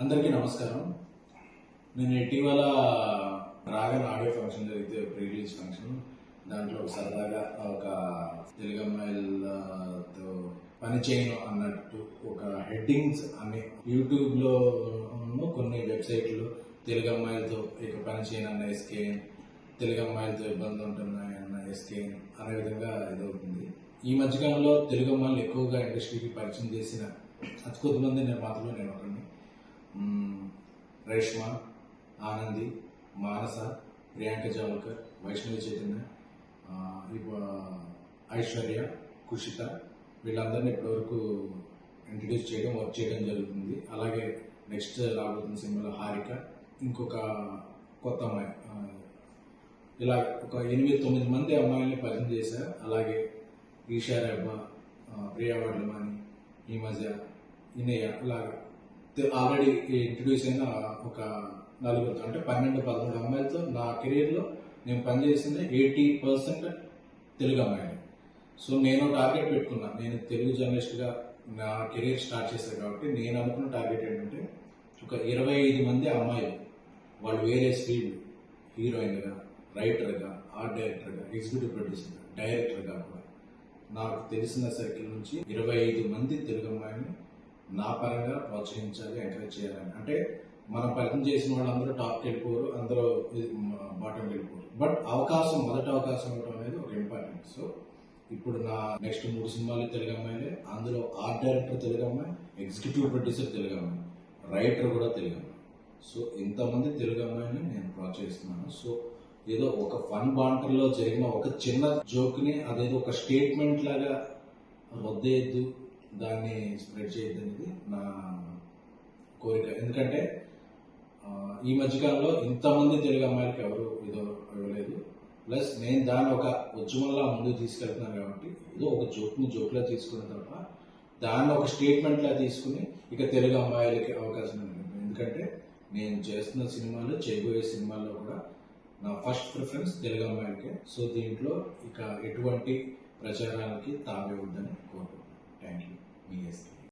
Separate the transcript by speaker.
Speaker 1: అందరికీ నమస్కారం. నేను ఇటీవల రాగన్ ఆడియో ఫంక్షన్ జరిగితే ప్రీ రిలీజ్ ఫంక్షన్, దాంట్లో సరదాగా ఒక తెలుగు అమ్మాయిలతో పని చేయను అన్నట్టు ఒక హెడ్డింగ్స్ అన్ని యూట్యూబ్లో కొన్ని వెబ్సైట్లు తెలుగు అమ్మాయిలతో ఇక పని చేయను అన్న ఎస్కేఎన్, తెలుగు అమ్మాయిలతో ఇబ్బందులు ఉంటున్నాయి అన్న ఎస్కేఎన్ అనే విధంగా ఇదవుతుంది. ఈ మధ్యకాలంలో తెలుగు అమ్మాయిలు ఎక్కువగా ఇండస్ట్రీకి పరిచయం చేసిన అతి కొద్దిమంది నిర్మాతలు నేను ఒకరిని. రేష్మ, ఆనంది, మానస, ప్రియాంక జావల్కర్, వైష్ణవి చైతన్య, ఐశ్వర్య, కుషిత, వీళ్ళందరినీ ఇప్పటివరకు ఇంట్రడ్యూస్ చేయడం, వర్క్ చేయడం జరుగుతుంది. అలాగే నెక్స్ట్ రాబోతున్న సినిమాలో హారిక, ఇంకొక కొత్త అమ్మాయి, ఇలా ఒక 8-9 మంది అమ్మాయిల్ని పరిచయం చేశారు. అలాగే ఈషా రెబ్బా, ప్రియా వడ్లమాని, ఈ మధ్య ఇనయ్య, అలాగా ఆల్రెడీ ఇంట్రడ్యూస్ అయిన ఒక 4 అంటే 12-13 అమ్మాయిలతో నా కెరీర్లో నేను పనిచేసింది 80% తెలుగు అమ్మాయిలు. సో నేను టార్గెట్ పెట్టుకున్నా. నేను తెలుగు జర్నలిస్ట్గా నా కెరీర్ స్టార్ట్ చేశాను కాబట్టి నేను అనుకున్న టార్గెట్ ఏంటంటే ఒక 25 మంది అమ్మాయిలు, వాళ్ళు వేరే ఫీల్డ్, హీరోయిన్గా, రైటర్గా, ఆర్ట్ డైరెక్టర్గా, ఎగ్జిక్యూటివ్ ప్రొడ్యూసర్గా, డైరెక్టర్గా కూడా నాకు తెలిసిన సర్కిల్ నుంచి 25 మంది తెలుగు అమ్మాయిని నా పరంగా ప్రోత్సహించాలి, ఎంకరేజ్ చేయాలని. అంటే మనం ప్రయత్నం చేసిన వాళ్ళందరూ టాప్కి వెళ్ళిపోరు, అందరూ బాటంకి వెళ్ళిపోరు. బట్ మొదటి అవకాశం ఇవ్వడం అనేది ఒక ఇంపార్టెంట్. సో ఇప్పుడు నా నెక్స్ట్ 3 సినిమాలు తెలుగు అమ్మాయిలే. అందులో ఆర్ట్ డైరెక్టర్ తెలుగు అమ్మాయి, ఎగ్జిక్యూటివ్ ప్రొడ్యూసర్ తెలుగు అమ్మాయి, రైటర్ కూడా తెలుగు అమ్మాయి. సో ఇంతమంది తెలుగు అమ్మాయిని నేను ప్రోత్సహిస్తున్నాను. సో ఏదో ఒక ఫన్ బాంటర్లో జరిగిన ఒక చిన్న జోక్ని అదేదో ఒక స్టేట్మెంట్ లాగా వద్దేయద్దు, దాన్ని స్ప్రెడ్ చేయద్దు అనేది నా కోరిక. ఎందుకంటే ఈ మధ్యకాలంలో ఇంతమంది తెలుగు అమ్మాయిలకి ఎవరు ఇవ్వలేదు. ప్లస్ నేను దాన్ని ఒక ఉద్యమంలా ముందుకు తీసుకెళ్తున్నాను కాబట్టి ఏదో ఒక జోక్లా తీసుకున్న తప్ప దాన్ని ఒక స్టేట్మెంట్లా తీసుకుని ఇక తెలుగు అమ్మాయిలకి అవకాశం ఉంటుంది. ఎందుకంటే నేను చేస్తున్న సినిమాలు, చేయబోయే సినిమాల్లో కూడా నా ఫస్ట్ ప్రిఫరెన్స్ తెలుగు అమ్మాయిలకే. సో దీంట్లో ఇక ఎటువంటి ప్రచారాలకి తావివ్వద్దని కోరుకుంటున్నాను. Thank you.